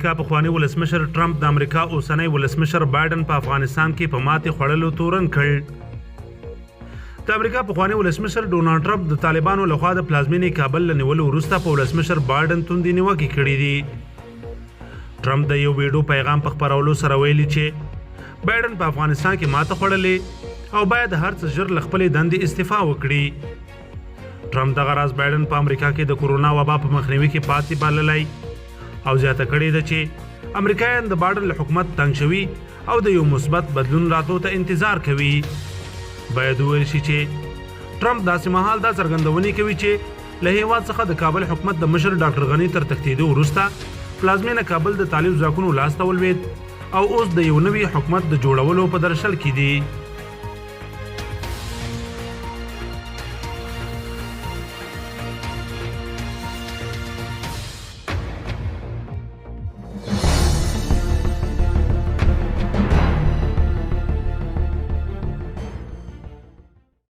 امریکا پخوانی ولسمشر ټرمپ د امریکا اوسنی ولسمشر بایدن په افغانستان کې په ماتې خوړلو تورن کړ. د امریکا پخوانی ولسمشر ډونالډ ټرمپ د طالبانو لخوا د پلازمینې کابل له نیولو وروسته په ولسمشر بایدن توندې نیوکې کړې دي. ټرمپ د یو ویډیو پیغام په خپرولو سره ویلي چې بایدن په افغانستان کې ماته خوړلې او باید هر څه ژر له خپلې دندې استعفا وکړي. ټرمپ دغه راز بایدن په امریکا کې د کورونا وبا په مخنیوي کې پاتې بللی او زیاته کړې ده چې امریکایان د بایدن له حکومت تنګ شوي او د یو مثبت بدلون راتلو ته انتظار کوي. باید وویل شي چې ټرمپ داسې مهال دا څرګندونې کوي چې له هېواد څخه د کابل حکومت د مشر ډاکټر غني تر تښتېدو وروسته پلازمینه کابل د طالب ځواکونو لاسته ولوېد او اوس د یو نوي حکومت د جوړولو په درشل کې دي.